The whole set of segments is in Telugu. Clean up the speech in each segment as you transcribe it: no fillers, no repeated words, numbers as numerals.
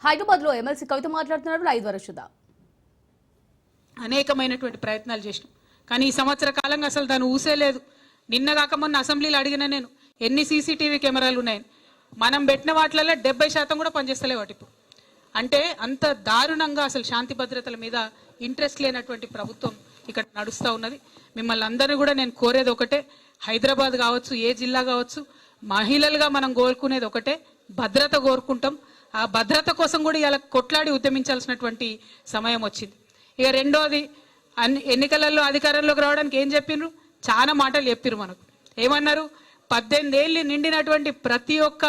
హైదరాబాద్ లో ఎమ్మెల్సీ కవిత మాట్లాడుతున్నారు. లైవ్ ద్వారా చూద్దాం. అనేకమైనటువంటి ప్రయత్నాలు చేసినాం, కానీ ఈ సంవత్సర కాలంగా అసలు దాన్ని ఊసేలేదు. నిన్నగాక మొన్న అసెంబ్లీలో అడిగిన నేను ఎన్ని సీసీటీవీ కెమెరాలు ఉన్నాయని. మనం పెట్టిన వాటిలలో 70% కూడా పనిచేస్తలేవు వాటి. అంటే అంత దారుణంగా అసలు శాంతి భద్రతల మీద ఇంట్రెస్ట్ లేనటువంటి ప్రభుత్వం ఇక్కడ నడుస్తూ ఉన్నది. మిమ్మల్ని అందరూ కూడా నేను కోరేది ఒకటే, హైదరాబాద్ కావచ్చు, ఏ జిల్లా కావచ్చు, మహిళలుగా మనం కోరుకునేది ఒకటే, భద్రత కోరుకుంటాం. ఆ భద్రత కోసం కూడా ఇలా కొట్లాడి ఉద్యమించాల్సినటువంటి సమయం వచ్చింది. ఇక రెండోది, ఎన్నికలలో అధికారంలోకి రావడానికి ఏం చెప్పిండ్రు? చాలా మాటలు చెప్పిర్రు. మనకు ఏమన్నారు? 18 ఏళ్ళు నిండినటువంటి ప్రతి ఒక్క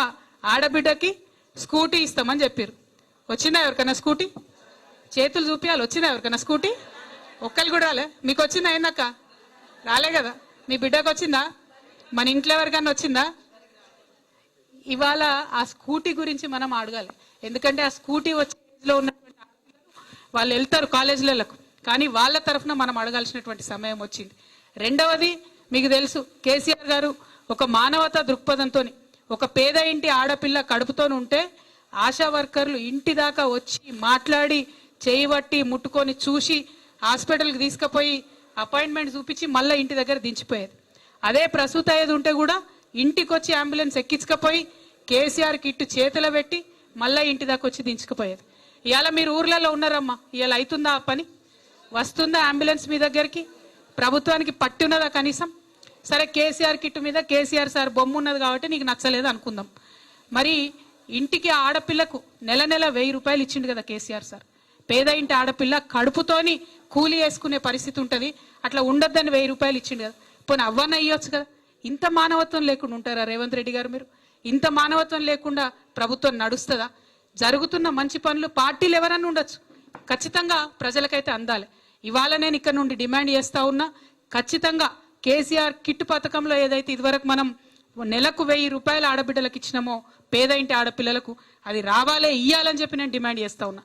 ఆడబిడ్డకి స్కూటీ ఇస్తామని చెప్పారు. వచ్చిందా ఎవరికైనా స్కూటీ? చేతులు చూపించాలి. వచ్చిందా ఎవరికైనా స్కూటీ? ఒక్కరు కూడా రాలే. మీకు వచ్చిందా? ఏందక్క రాలే కదా? మీ బిడ్డకు వచ్చిందా? మన ఇంట్లో ఎవరికైనా వచ్చిందా? ఇవాళ ఆ స్కూటీ గురించి మనం అడగాలి. ఎందుకంటే ఆ స్కూటీ వచ్చేలో ఉన్నటువంటి వాళ్ళు వెళ్తారు కాలేజీలకు, కానీ వాళ్ళ తరఫున మనం అడగాల్సినటువంటి సమయం వచ్చింది. రెండవది, మీకు తెలుసు, కేసీఆర్ గారు ఒక మానవతా దృక్పథంతో ఒక పేద ఇంటి ఆడపిల్ల కడుపుతో ఉంటే ఆశా వర్కర్లు ఇంటి దాకా వచ్చి మాట్లాడి చేయబట్టి ముట్టుకొని చూసి హాస్పిటల్కి తీసుకుపోయి అపాయింట్మెంట్ చూపించి మళ్ళీ ఇంటి దగ్గర దించిపోయేది. అదే ప్రసూత అయ్యేది ఉంటే కూడా ఇంటికి వచ్చి అంబులెన్స్ ఎక్కించుకపోయి కేసీఆర్ కిట్ చేతిలో పెట్టి మళ్ళీ ఇంటి దాకా వచ్చి దించుకుపోయేది. ఇవాళ మీరు ఊర్లలో ఉన్నారమ్మా, ఇవాళ అవుతుందా ఆ పని? వస్తుందా అంబులెన్స్ మీ దగ్గరికి? ప్రభుత్వానికి పట్టున్నదా కనీసం? సరే, కేసీఆర్ కిట్ మీద కేసీఆర్ సార్ బొమ్మ ఉన్నది కాబట్టి నీకు నచ్చలేదు అనుకుందాం. మరి ఇంటికి ఆడపిల్లకు నెల 1000 రూపాయలు ఇచ్చిండు కదా కేసీఆర్ సార్. పేద ఇంటి ఆడపిల్ల కడుపుతోని కూలి వేసుకునే పరిస్థితి ఉంటుంది, అట్లా ఉండొద్దని 1000 రూపాయలు ఇచ్చిండు కదా. పోనీ అవ్వన్న ఇవ్వచ్చు కదా. ఇంత మానవత్వం లేకుండా ఉంటారా రేవంత్ రెడ్డి గారు? మీరు ఇంత మానవత్వం లేకుండా ప్రభుత్వం నడుస్తుందా? జరుగుతున్న మంచి పనులు పార్టీలు ఎవరన్నా ఉండొచ్చు, ఖచ్చితంగా ప్రజలకైతే అందాలి. ఇవాళ నేను ఇక్కడ నుండి డిమాండ్ చేస్తా ఉన్నా, ఖచ్చితంగా కేసీఆర్ కిట్ పథకంలో ఏదైతే ఇదివరకు మనం నెలకు 1000 రూపాయలు ఆడబిడ్డలకు ఇచ్చినామో పేద ఇంటి ఆడపిల్లలకు, అది రావాలే, ఇయ్యాలని చెప్పి నేను డిమాండ్ చేస్తా ఉన్నా.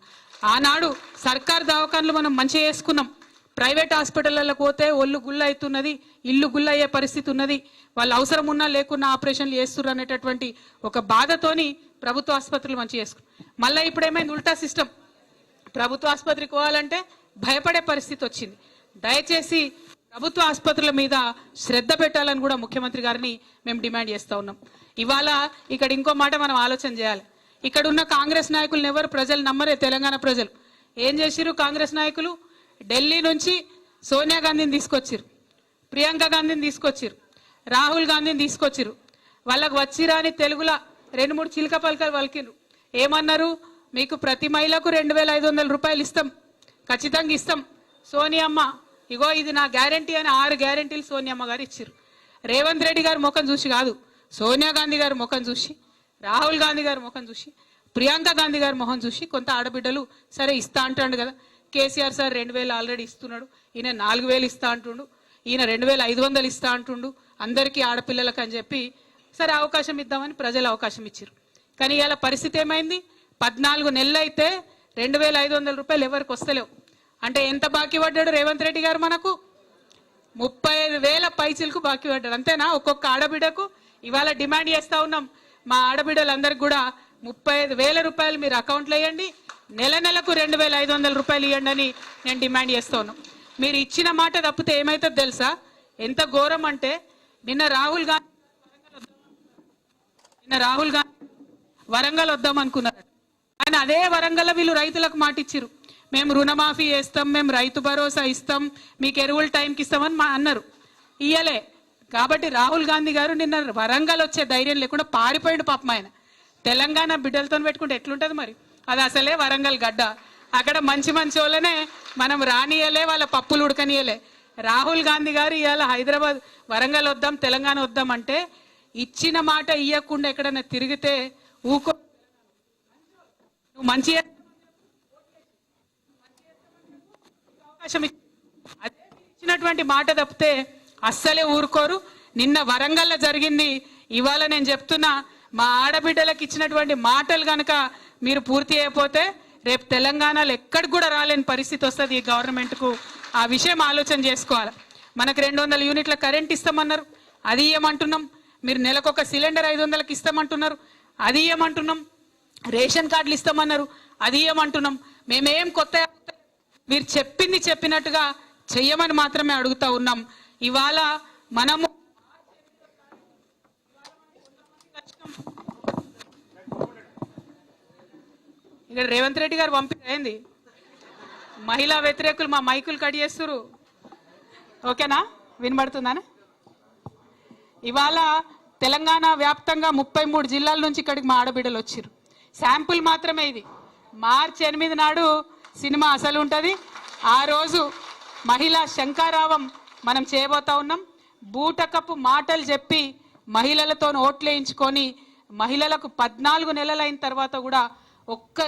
ఆనాడు సర్కార్ దవాఖాన్లు మనం మంచిగా చేసుకున్నాం. ప్రైవేట్ హాస్పిటళ్ళకు పోతే ఒళ్ళు గుల్ల అవుతున్నది, ఇల్లు గుల్ల అయ్యే పరిస్థితి ఉన్నది, వాళ్ళు అవసరం ఉన్నా లేకున్నా ఆపరేషన్లు చేస్తున్నారు అనేటటువంటి ఒక బాధతోని ప్రభుత్వ ఆసుపత్రులు మంచిగా చేసుకున్నాం. మళ్ళీ ఇప్పుడు ఏమైంది? ఉల్టా సిస్టమ్. ప్రభుత్వ ఆసుపత్రికి పోవాలంటే భయపడే పరిస్థితి వచ్చింది. దయచేసి ప్రభుత్వ ఆసుపత్రుల మీద శ్రద్ధ పెట్టాలని కూడా ముఖ్యమంత్రి గారిని మేము డిమాండ్ చేస్తూ ఉన్నాం. ఇవాళ ఇక్కడ ఇంకో మాట మనం ఆలోచన చేయాలి. ఇక్కడ ఉన్న కాంగ్రెస్ నాయకులను ఎవరు ప్రజలు నమ్మరే. తెలంగాణ ప్రజలు ఏం చేసిరు? కాంగ్రెస్ నాయకులు ఢిల్లీ నుంచి సోనియా గాంధీని తీసుకొచ్చిరు, ప్రియాంక గాంధీని తీసుకొచ్చిరు, రాహుల్ గాంధీని తీసుకొచ్చిరు. వాళ్ళకు వచ్చిరాని తెలుగులో 2-3 చిలక పలకలు పలికిరు. ఏమన్నారు? మీకు ప్రతి మహిళకు 2500 రూపాయలు ఇస్తాం, ఖచ్చితంగా ఇస్తాం. సోనియమ్మ ఇగో ఇది నా గ్యారంటీ అని 6 గ్యారంటీలు సోనియమ్మ గారు ఇచ్చారు. రేవంత్ రెడ్డి గారి ముఖం చూసి కాదు, సోనియా గాంధీ గారి ముఖం చూసి, రాహుల్ గాంధీ గారి ముఖం చూసి, ప్రియాంక గాంధీ గారి ముఖం చూసి కొంత ఆడబిడ్డలు సరే ఇస్తా అంటాడు కదా. కేసీఆర్ సార్ 2000 ఆల్రెడీ ఇస్తున్నాడు, ఈయన 4000 ఇస్తా అంటుండు, ఈయన 2500 ఇస్తా అంటుండు అందరికీ ఆడపిల్లలకు అని చెప్పి సరే అవకాశం ఇద్దామని ప్రజలు అవకాశం ఇచ్చారు. కానీ ఇవాళ పరిస్థితి ఏమైంది? 14 నెలలు అయితే 2500 రూపాయలు ఎవరికి వస్తలేవు. అంటే ఎంత బాకీ పడ్డాడు రేవంత్ రెడ్డి గారు? మనకు 35,000 పైచీలకు బాకీ పడ్డాడు. అంతేనా? ఒక్కొక్క ఆడబిడ్డకు. ఇవాళ డిమాండ్ చేస్తా ఉన్నాం, మా ఆడబిడ్డలందరికీ కూడా 35,000 రూపాయలు మీరు అకౌంట్లో వేయండి, నెలకు 2500 రూపాయలు ఇవ్వండి అని నేను డిమాండ్ చేస్తా ఉన్నాం. మీరు ఇచ్చిన మాట తప్పితే ఏమవుతుందో తెలుసా? ఎంత ఘోరం అంటే నిన్న రాహుల్ గాంధీ వరంగల్ వద్దాం అనుకున్నారు. కానీ అదే వరంగల్లో వీళ్ళు రైతులకు మాట ఇచ్చిరు, మేము రుణమాఫీ చేస్తాం, మేము రైతు భరోసా ఇస్తాం, మీకు ఎరువుల టైంకి ఇస్తామని అన్నారు. ఇయ్యలే. కాబట్టి రాహుల్ గాంధీ గారు నిన్న వరంగల్ వచ్చే ధైర్యం లేకుండా పారిపోయాడు పాపం. ఆయన తెలంగాణ బిడ్డలతో పెట్టుకుంటే ఎట్లుంటుంది మరి? అది అసలే వరంగల్ గడ్డ. అక్కడ మంచి మంచి వాళ్ళనే మనం రానియలే, వాళ్ళ పప్పులు ఉడకనియలే. రాహుల్ గాంధీ గారు ఇవాళ హైదరాబాద్ వరంగల్ వద్దాం, తెలంగాణ వద్దాం అంటే ఇచ్చిన మాట ఇవ్వకుండా ఎక్కడన్నా తిరిగితే ఊకో. నువ్వు మంచి అవకాశం ఇచ్చినటువంటి మాట తప్పితే అస్సలే ఊరుకోరు. నిన్న వరంగల్లో జరిగింది. ఇవాళ నేను చెప్తున్నా, మా ఆడబిడ్డలకు ఇచ్చినటువంటి మాటలు కనుక మీరు పూర్తి అయిపోతే రేపు తెలంగాణలో ఎక్కడికి కూడా రాలేని పరిస్థితి వస్తుంది ఈ గవర్నమెంట్కు. ఆ విషయం ఆలోచన చేసుకోవాలి. మనకు 200 యూనిట్ల కరెంట్ ఇస్తామన్నారు, అది ఇవ్వమంటున్నాం. మీరు నెలకు ఒక సిలిండర్ 500కి ఇస్తామంటున్నారు, అది ఇవ్వమంటున్నాం. రేషన్ కార్డులు ఇస్తామన్నారు, అది ఇవ్వమంటున్నాం. మేమేం కొత్త మీరు చెప్పింది చెప్పినట్టుగా చెయ్యమని మాత్రమే అడుగుతా ఉన్నాం. ఇవాళ మనము ఇక్కడ రేవంత్ రెడ్డి గారు పంపింది మహిళా వ్యతిరేకులు మా మైకులు కట్ చేస్తురు. ఓకేనా, వినబడుతుందా? ఇవాళ తెలంగాణ వ్యాప్తంగా 33 జిల్లాల నుంచి ఇక్కడికి మా ఆడబిడ్డలు వచ్చారు. శాంపుల్ మాత్రమే ఇది. మార్చి 8 నాడు సినిమా అసలు ఉంటుంది. ఆ రోజు మహిళా శంకారావం మనం చేయబోతా ఉన్నాం. బూటకపు మాటలు చెప్పి మహిళలతో ఓట్లేయించుకొని మహిళలకు 14 నెలలైన తర్వాత కూడా ఒక్క